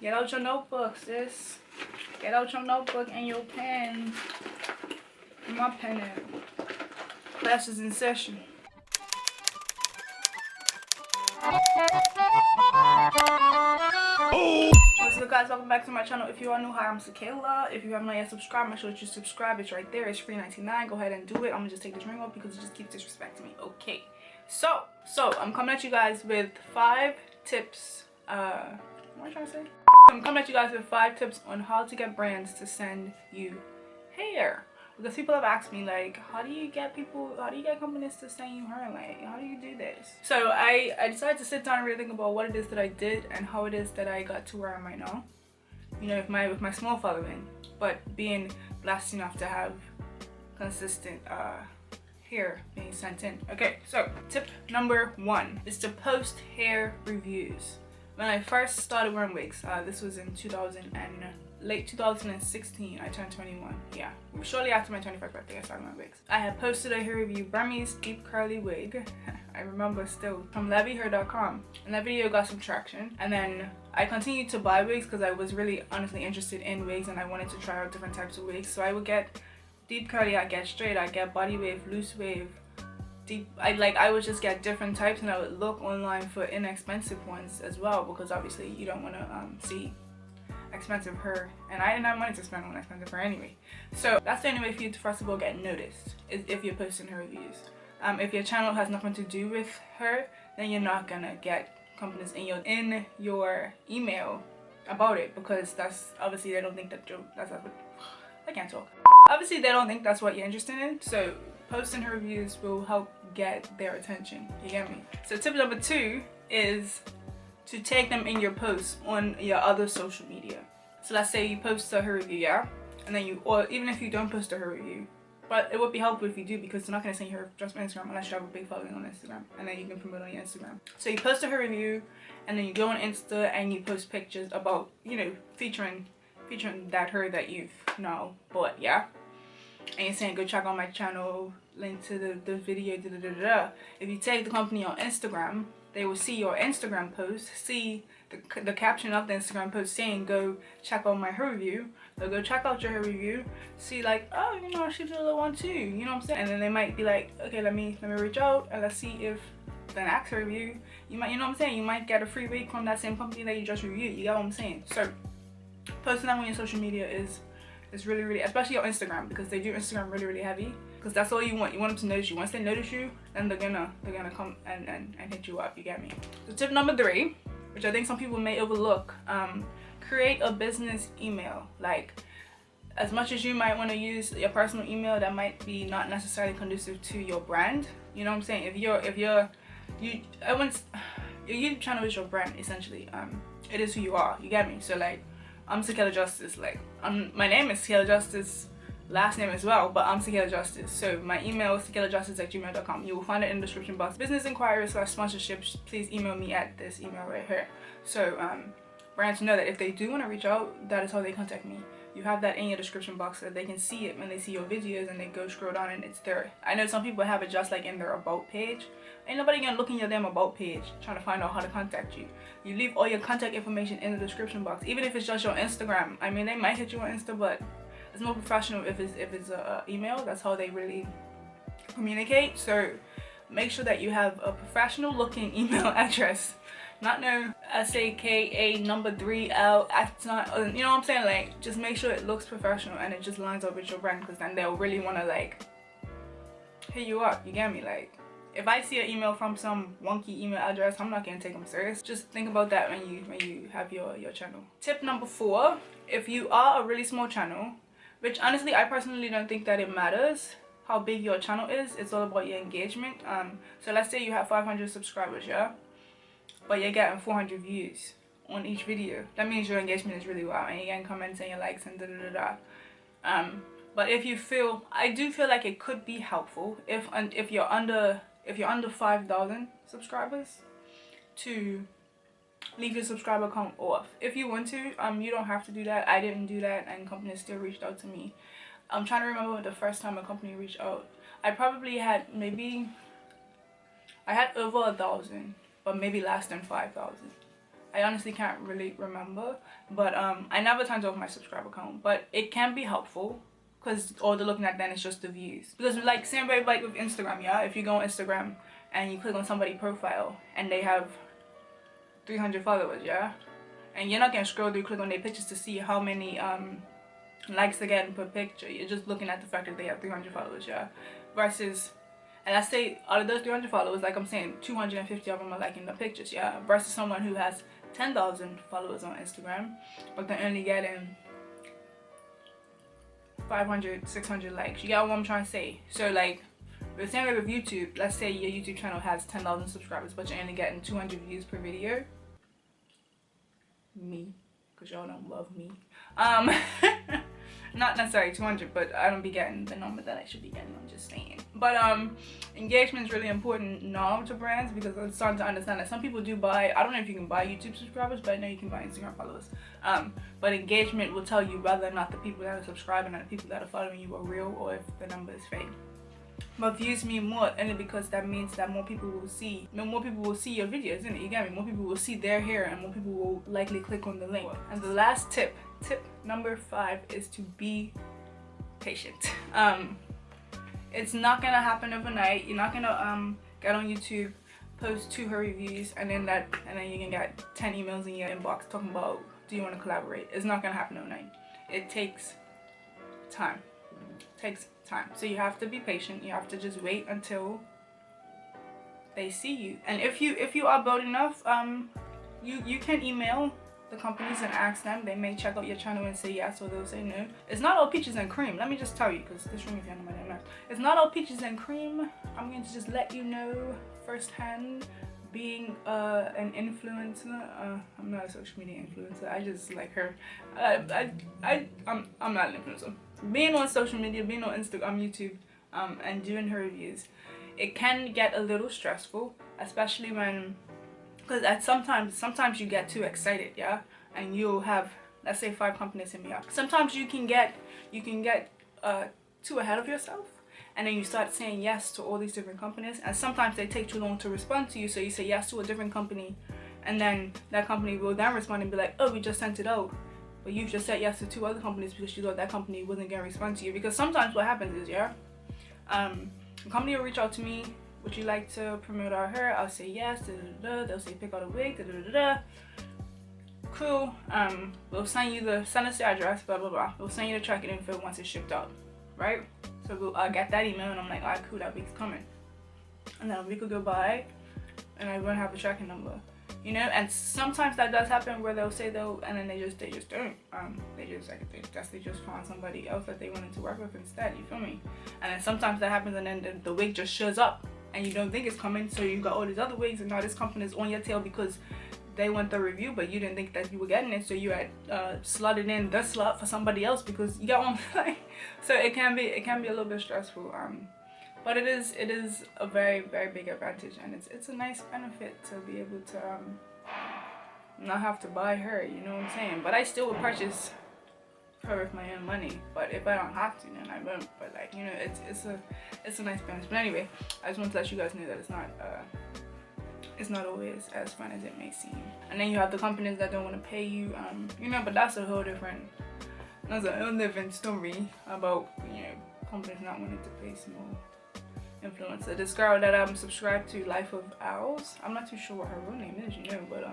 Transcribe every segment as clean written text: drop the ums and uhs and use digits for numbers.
Get out your notebook, sis. Get out your notebook and your pen. And my pen out. Class is in session. What's good, guys? Welcome back to my channel. If you are new, hi, I'm Sakaela. If you have not yet subscribed, make sure that you subscribe. It's right there. It's free $99. Go ahead and do it. I'm gonna just take this ring off because it just keeps disrespecting me. Okay. So I'm coming at you guys with 5 tips. What am I trying to say? I'm coming at you guys with 5 tips on how to get brands to send you hair. Because people have asked me, like, how do you get companies to send you hair? Like, how do you do this? So I decided to sit down and really think about what it is that I did and how it is that I got to where I am right now. You know, with my small following, but being blessed enough to have consistent hair being sent in. Okay, so tip number 1 is to post hair reviews. When I first started wearing wigs, this was in late 2016, I turned 21. Yeah, shortly after my 21st birthday, I started wearing wigs. I had posted a hair review, Burmese deep curly wig. I remember still, from levyhair.com, and that video got some traction. And then I continued to buy wigs because I was really honestly interested in wigs and I wanted to try out different types of wigs. So I would get deep curly, I get straight, I get body wave, loose wave, deep. I would just get different types, and I would look online for inexpensive ones as well, because obviously you don't want to see expensive hair, and I didn't have money to spend on expensive hair anyway. So that's the only way for you to first of all get noticed, is if you're posting her reviews. If your channel has nothing to do with her, then you're not gonna get companies in your email about it, because that's obviously they don't think that I can't talk. Obviously they don't think that's what you're interested in, so posting her reviews will help get their attention. You get me? So tip number 2 is to tag them in your posts on your other social media. So let's say you post a hair review, yeah, and then or even if you don't post a hair review, but it would be helpful if you do, because they're not gonna send you her just on Instagram unless you have a big following on Instagram, and then you can promote on your Instagram. So you post a hair review, and then you go on Insta and you post pictures about, you know, featuring that hair that you've now bought, yeah. And you're saying, go check out my channel, link to the video, da da da da. If you tag the company on Instagram, they will see your Instagram post, see the caption of the Instagram post saying, go check out my hair review. They'll go check out your hair review, see like, oh, you know, she did a little one too, you know what I'm saying? And then they might be like, okay, let me reach out and let's see if the next review, you know what I'm saying? You might get a free wig from that same company that you just reviewed. You get what I'm saying? So posting that on your social media is really, really, especially on Instagram, because they do Instagram really, really heavy, because that's all you want. You want them to notice you. Once they notice you, then they're gonna come and hit you up. You get me? So tip number 3, which I think some people may overlook, create a business email. Like, as much as you might want to use your personal email, that might be not necessarily conducive to your brand. You know what I'm saying? If your YouTube channel is your brand, essentially. It is who you are. You get me? So like, I'm Sakaela Justice. Like, my name is Sakaela Justice, last name as well, but I'm Sakaela Justice. So my email is sakaelajustice@gmail.com. You will find it in the description box. Business inquiries / sponsorships, please email me at this email right here. So brands know that if they do want to reach out, that is how they contact me. You have that in your description box so that they can see it when they see your videos and they go scroll down and it's there. I know some people have it just like in their about page. Ain't nobody gonna look in your damn about page trying to find out how to contact you. You leave all your contact information in the description box, even if it's just your Instagram. I mean, they might hit you on Insta, but it's more professional if it's a email. That's how they really communicate. So make sure that you have a professional looking email address. Not no SAKA number 3L, you know what I'm saying? Like, just make sure it looks professional and it just lines up with your brand, because then they'll really want to like hit you up. You get me? Like, if I see an email from some wonky email address, I'm not gonna take them serious. Just think about that when you have your channel. Tip number 4, if you are a really small channel, which honestly I personally don't think that it matters how big your channel is, it's all about your engagement. So let's say you have 500 subscribers, yeah, but you're getting 400 views on each video. That means your engagement is really well and you're getting comments and your likes and da da da da. But if you feel, I do feel like it could be helpful if you're under 5,000 subscribers, to leave your subscriber count off. If you want to, you don't have to do that. I didn't do that and companies still reached out to me. I'm trying to remember the first time a company reached out. I probably had over 1,000, but maybe less than 5,000. I honestly can't really remember, but I never turned off my subscriber count, but it can be helpful because all they're looking at then is just the views. Because like same way like with Instagram, yeah, if you go on Instagram and you click on somebody's profile and they have 300 followers, yeah, and you're not gonna scroll through click on their pictures to see how many likes they get per picture. You're just looking at the fact that they have 300 followers, yeah, versus, and let's say out of those 300 followers, like I'm saying, 250 of them are liking the pictures, yeah, versus someone who has 10,000 followers on Instagram but they're only getting 500, 600 likes. You get what I'm trying to say? So like the same way with YouTube, let's say your YouTube channel has 10,000 subscribers but you're only getting 200 views per video. Me, because y'all don't love me. Not necessarily 200, but I don't be getting the number that I should be getting, I'm just saying. But engagement is really important now to brands, because I'm starting to understand that some people do buy, I don't know if you can buy YouTube subscribers, but I know you can buy Instagram followers. But engagement will tell you whether or not the people that are subscribing and the people that are following you are real, or if the number is fake. But views mean more, only because that means that more people will see your videos, isn't it? You get me? More people will see their hair and more people will likely click on the link. And the last tip number 5 is to be patient. It's not gonna happen overnight. You're not gonna get on YouTube, post 2 reviews, and then you can get 10 emails in your inbox talking about, do you want to collaborate? It's not gonna happen overnight. It takes time. So you have to be patient. You have to just wait until they see you. And if you are bold enough, you can email the companies and ask them. They may check out your channel and say yes, or they'll say no. It's not all peaches and cream. Let me just tell you, because this room is on my name. It's not all peaches and cream. I'm going to just let you know firsthand. Being an influencer, I'm not a social media influencer. I just like her. I'm not an influencer. Being on social media, being on Instagram, YouTube, and doing her reviews, it can get a little stressful, especially when, because sometimes you get too excited, yeah, and you'll have, let's say, 5 companies in me up. Sometimes you can get too ahead of yourself, and then you start saying yes to all these different companies, and sometimes they take too long to respond to you, so you say yes to a different company, and then that company will then respond and be like, oh, we just sent it out, but you've just said yes to 2 other companies because you thought that company wasn't going to respond to you. Because sometimes what happens is, yeah, a company will reach out to me, would you like to promote our hair? I'll say yes, they'll say pick out a wig, cool, we'll send us the address, blah blah blah, we'll send you the tracking info once it's shipped out, right? So I'll get that email and I'm like, alright, cool, that week's coming. And then a week will go by and I won't have the tracking number, you know. And sometimes that does happen where they'll say they'll, and then they just don't. They just find somebody else that they wanted to work with instead, you feel me? And then sometimes that happens and then the wig just shows up and you don't think it's coming, so you got all these other wigs and now this company is on your tail because they want the review, but you didn't think that you were getting it, so you had slotted in the slot for somebody else because you got one. So it can be a little bit stressful, but it is a very, very big advantage, and it's a nice benefit to be able to not have to buy her, you know what I'm saying? But I still would purchase her with my own money, but if I don't have to, then I won't. But like, you know, it's a nice benefit. But anyway, I just want to let you guys know that it's not always as fun as it may seem. And then you have the companies that don't want to pay you, you know, but that's a whole different story about, you know, companies not wanting to pay small influencer. This girl that I'm subscribed to, Life of Owls, I'm not too sure what her real name is, you know, but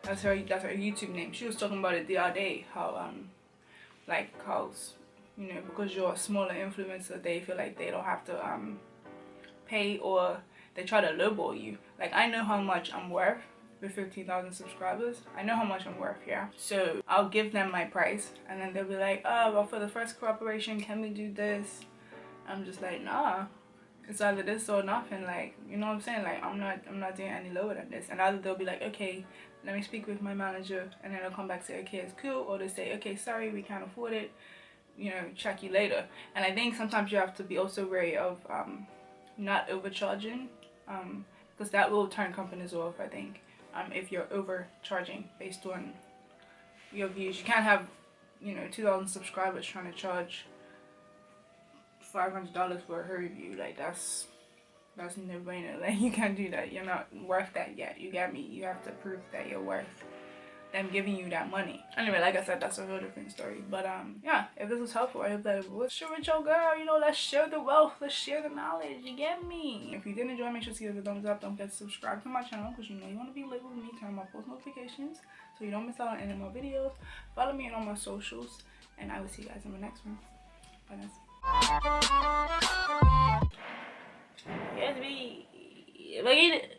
that's her YouTube name. She was talking about it the other day, how you know, because you're a smaller influencer, they feel like they don't have to pay, or they try to lowball you. Like, I know how much I'm worth with 15,000 subscribers. I know how much I'm worth, yeah. So I'll give them my price, and then they'll be like, oh, well, for the first cooperation, can we do this? I'm just like, nah, it's either this or nothing. Like, you know what I'm saying? Like, I'm not doing any lower than this. And either they'll be like, okay, let me speak with my manager, and then they'll come back and say, okay, it's cool, or they say, okay, sorry, we can't afford it, you know, check you later. And I think sometimes you have to be also wary of not overcharging, because that will turn companies off, I think, if you're overcharging based on your views. You can't have, you know, 2,000 subscribers trying to charge $500 for her review. Like, that's That's no brainer. Like, you can't do that. You're not worth that yet. You get me? You have to prove that you're worth them giving you that money. Anyway, like I said, that's a whole different story. But yeah, if this was helpful, I hope that it was. Share with your girl, you know, let's share the wealth, let's share the knowledge, you get me? If you did enjoy, make sure to give it a thumbs up. Don't forget to subscribe to my channel, because you know you want to be lit with me. Turn on my post notifications so you don't miss out on any more videos. Follow me on all my socials, and I will see you guys in the next one. Bye guys. Yes, me. Look at it.